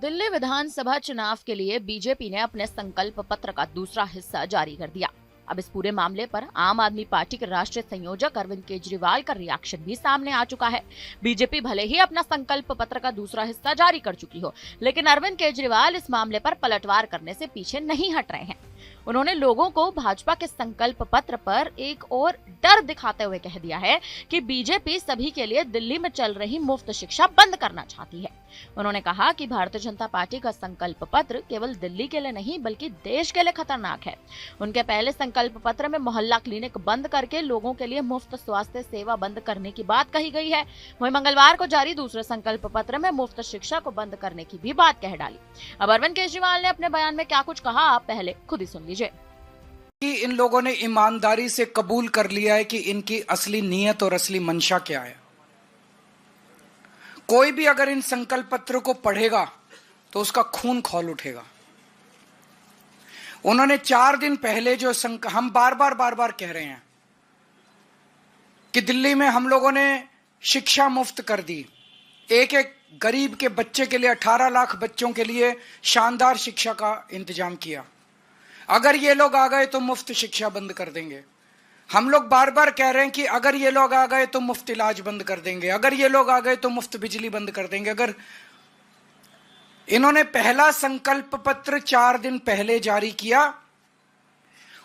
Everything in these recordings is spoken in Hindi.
दिल्ली विधानसभा चुनाव के लिए बीजेपी ने अपने संकल्प पत्र का दूसरा हिस्सा जारी कर दिया। अब इस पूरे मामले पर आम आदमी पार्टी के राष्ट्रीय संयोजक अरविंद केजरीवाल का रिएक्शन भी सामने आ चुका है। बीजेपी भले ही अपना संकल्प पत्र का दूसरा हिस्सा जारी कर चुकी हो, लेकिन अरविंद केजरीवाल इस मामले पर पलटवार करने से पीछे नहीं हट रहे हैं। उन्होंने लोगों को भाजपा के संकल्प पत्र पर एक और डर दिखाते हुए कह दिया है कि बीजेपी सभी के लिए दिल्ली में चल रही मुफ्त शिक्षा बंद करना चाहती है। उन्होंने कहा कि भारतीय जनता पार्टी का संकल्प पत्र केवल दिल्ली के लिए नहीं बल्कि देश के लिए खतरनाक है। उनके पहले संकल्प पत्र में मोहल्ला क्लिनिक बंद करके लोगों के लिए मुफ्त स्वास्थ्य सेवा बंद करने की बात कही गई है। वहीं मंगलवार को जारी दूसरे संकल्प पत्र में मुफ्त शिक्षा को बंद करने की भी बात कह डाली। अब अरविंद केजरीवाल ने अपने बयान में क्या कुछ कहा, आप पहले खुद ही सुन लीजिए। इन लोगों ने ईमानदारी से कबूल कर लिया है कि इनकी असली नीयत और असली मंशा क्या है। कोई भी अगर इन संकल्प पत्र को पढ़ेगा तो उसका खून खौल उठेगा। उन्होंने 4 दिन पहले जो हम बार बार कह रहे हैं कि दिल्ली में हम लोगों ने शिक्षा मुफ्त कर दी। एक एक गरीब के बच्चे के लिए 18 लाख बच्चों के लिए शानदार शिक्षा का इंतजाम किया। अगर ये लोग आ गए तो मुफ्त शिक्षा बंद कर देंगे। हम लोग बार बार कह रहे हैं कि अगर ये लोग आ गए तो मुफ्त इलाज बंद कर देंगे, अगर ये लोग आ गए तो मुफ्त बिजली बंद कर देंगे। अगर इन्होंने पहला संकल्प पत्र 4 दिन पहले जारी किया,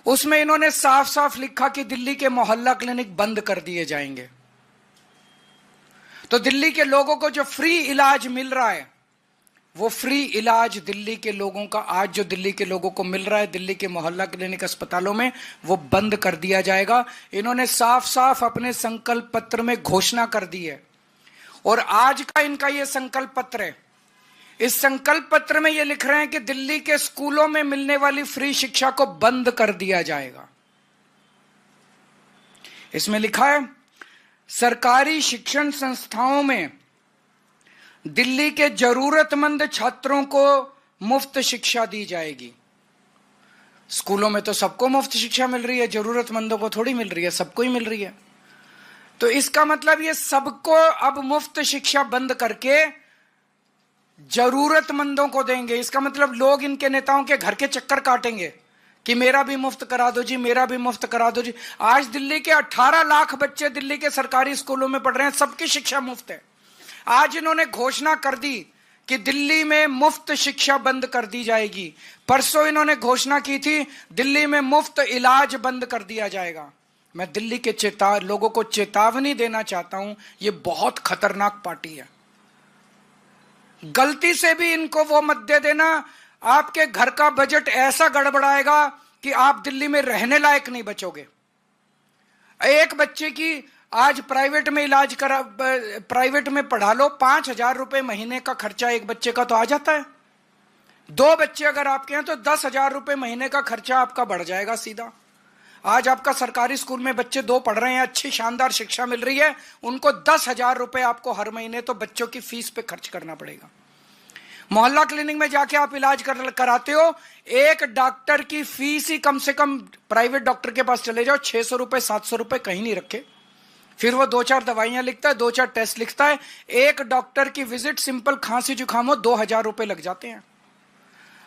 उसमें इन्होंने साफ साफ लिखा कि दिल्ली के मोहल्ला क्लिनिक बंद कर दिए जाएंगे। तो दिल्ली के लोगों को जो फ्री इलाज मिल रहा है, वो फ्री इलाज दिल्ली के लोगों का आज जो दिल्ली के लोगों को मिल रहा है दिल्ली के मोहल्ला क्लिनिक अस्पतालों में, वो बंद कर दिया जाएगा। इन्होंने साफ साफ अपने संकल्प पत्र में घोषणा कर दी है। और आज का इनका ये संकल्प पत्र है। इस संकल्प पत्र में ये लिख रहे हैं कि दिल्ली के स्कूलों में मिलने वाली फ्री शिक्षा को बंद कर दिया जाएगा। इसमें लिखा है सरकारी शिक्षण संस्थाओं में दिल्ली के जरूरतमंद छात्रों को मुफ्त शिक्षा दी जाएगी। स्कूलों में तो सबको मुफ्त शिक्षा मिल रही है, जरूरतमंदों को थोड़ी मिल रही है, सबको ही मिल रही है। तो इसका मतलब ये सबको अब मुफ्त शिक्षा बंद करके जरूरतमंदों को देंगे। इसका मतलब लोग इनके नेताओं के घर के चक्कर काटेंगे कि मेरा भी मुफ्त करा दो जी, मेरा भी मुफ्त करा दो जी। आज दिल्ली के 18 लाख बच्चे दिल्ली के सरकारी स्कूलों में पढ़ रहे हैं, सबकी शिक्षा मुफ्त है। आज इन्होंने घोषणा कर दी कि दिल्ली में मुफ्त शिक्षा बंद कर दी जाएगी। परसों इन्होंने घोषणा की थी दिल्ली में मुफ्त इलाज बंद कर दिया जाएगा। मैं दिल्ली के लोगों को चेतावनी देना चाहता हूं, ये बहुत खतरनाक पार्टी है। गलती से भी इनको वो मत दे देना, आपके घर का बजट ऐसा गड़बड़ाएगा कि आप दिल्ली में रहने लायक नहीं बचोगे। एक बच्चे की आज प्राइवेट में इलाज करा, प्राइवेट में पढ़ा लो, 5,000 रुपए महीने का खर्चा एक बच्चे का तो आ जाता है। 2 बच्चे अगर आपके हैं तो 10,000 रुपए महीने का खर्चा आपका बढ़ जाएगा सीधा। आज आपका सरकारी स्कूल में बच्चे 2 पढ़ रहे हैं, अच्छी शानदार शिक्षा मिल रही है, उनको 10,000 रुपए आपको हर महीने तो बच्चों की फीस पे खर्च करना पड़ेगा। मोहल्ला क्लिनिक में जाके आप इलाज कराते हो, एक डॉक्टर की फीस ही कम से कम, प्राइवेट डॉक्टर के पास चले जाओ, 600 रुपए 700 रुपए कहीं नहीं रखे। फिर वो 2-4 दवाइयां लिखता है, 2-4 टेस्ट लिखता है। एक डॉक्टर की विजिट सिंपल खांसी जुकाम हो 2,000 रुपए लग जाते हैं।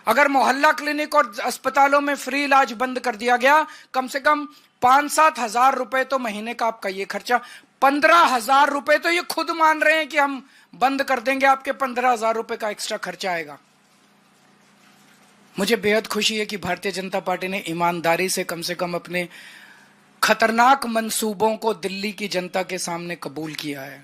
अगर मोहल्ला क्लिनिक और अस्पतालों में फ्री इलाज बंद कर दिया गया, कम से कम 5-7 हजार रुपए तो महीने का आपका ये खर्चा, 15,000 रुपए तो ये खुद मान रहे हैं कि हम बंद कर देंगे, आपके 15,000 रुपए का एक्स्ट्रा खर्चा आएगा। मुझे बेहद खुशी है कि भारतीय जनता पार्टी ने ईमानदारी से कम अपने खतरनाक मंसूबों को दिल्ली की जनता के सामने कबूल किया है।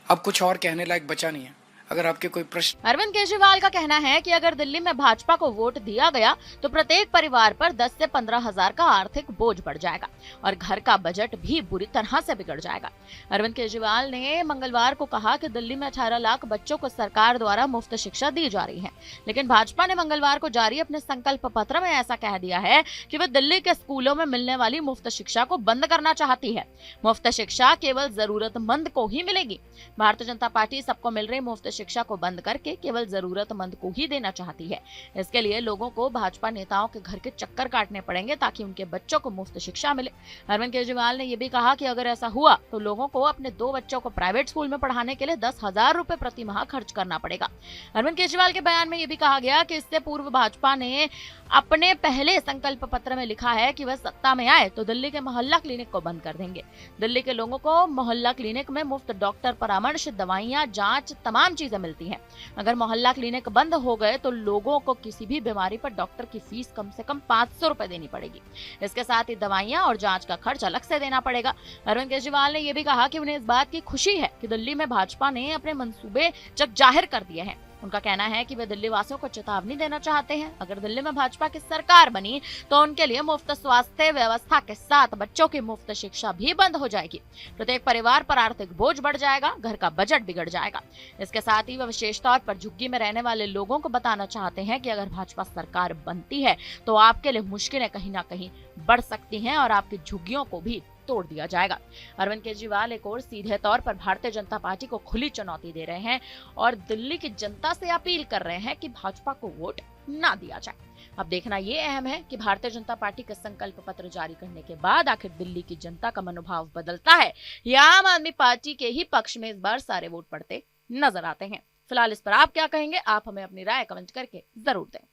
अब कुछ और कहने लायक बचा नहीं है। अगर आपके कोई प्रश्न। अरविंद केजरीवाल का कहना है कि अगर दिल्ली में भाजपा को वोट दिया गया तो प्रत्येक परिवार पर 10 से 15 हजार का आर्थिक बोझ बढ़ जाएगा और घर का बजट भी बुरी तरह से बिगड़ जाएगा। अरविंद केजरीवाल ने मंगलवार को कहा कि दिल्ली में 18 लाख बच्चों को सरकार द्वारा मुफ्त शिक्षा दी जा रही है, लेकिन भाजपा ने मंगलवार को जारी अपने संकल्प पत्र में ऐसा कह दिया है कि वह दिल्ली के स्कूलों में मिलने वाली मुफ्त शिक्षा को बंद करना चाहती है। मुफ्त शिक्षा केवल जरूरतमंद को ही मिलेगी। भारतीय जनता पार्टी सबको मिल रही मुफ्त शिक्षा को बंद करके केवल जरूरतमंद को ही देना चाहती है। इसके लिए लोगों को भाजपा नेताओं के घर के चक्कर काटने पड़ेंगे ताकि उनके बच्चों को मुफ्त शिक्षा मिले। अरविंद केजरीवाल ने यह भी कहा कि अगर ऐसा हुआ तो लोगों को अपने 2 बच्चों को प्राइवेट स्कूल में पढ़ाने के लिए 10,000 रुपए प्रति माह खर्च करना पड़ेगा। अरविंद केजरीवाल के बयान में यह भी कहा गया कि इससे पूर्व भाजपा ने अपने पहले संकल्प पत्र में लिखा है कि वह सत्ता में आए तो दिल्ली के मोहल्ला क्लिनिक को बंद कर देंगे। दिल्ली के लोगों को मोहल्ला क्लिनिक में मुफ्त डॉक्टर परामर्श, दवाइयां, जांच, तमाम चीजें मिलती हैं। अगर मोहल्ला क्लिनिक बंद हो गए तो लोगों को किसी भी बीमारी पर डॉक्टर की फीस कम से कम 500 रुपए देनी पड़ेगी। इसके साथ ही दवाइयां और जांच का खर्च अलग से देना पड़ेगा। अरविंद केजरीवाल ने यह भी कहा कि उन्हें इस बात की खुशी है कि दिल्ली में भाजपा ने अपने मंसूबे जग जाहिर कर दिए हैं। उनका कहना है कि वे दिल्ली वासियों को चेतावनी देना चाहते हैं, अगर दिल्ली में भाजपा की सरकार बनी तो उनके लिए मुफ्त स्वास्थ्य व्यवस्था के साथ बच्चों की मुफ्त शिक्षा भी बंद हो जाएगी। प्रत्येक परिवार पर आर्थिक बोझ बढ़ जाएगा, घर का बजट बिगड़ जाएगा। इसके साथ ही वे विशेष तौर पर झुग्गी में रहने वाले लोगों को बताना चाहते हैं कि अगर भाजपा सरकार बनती है तो आपके लिए मुश्किलें कहीं ना कहीं बढ़ सकती हैं और आपकी झुग्गियों को भी तोड़ दिया जाएगा। अरविंद केजरीवाल एक और सीधे तौर पर भारतीय जनता पार्टी को खुली चुनौती दे रहे हैं और दिल्ली की जनता से अपील कर रहे हैं कि भाजपा को वोट ना दिया जाए। अब देखना ये अहम है कि भारतीय जनता पार्टी का संकल्प पत्र जारी करने के बाद आखिर दिल्ली की जनता का मनोभाव बदलता है या आम आदमी पार्टी के ही पक्ष में इस बार सारे वोट पड़ते नजर आते हैं। फिलहाल इस पर आप क्या कहेंगे? आप हमें अपनी राय कमेंट करके जरूर दें।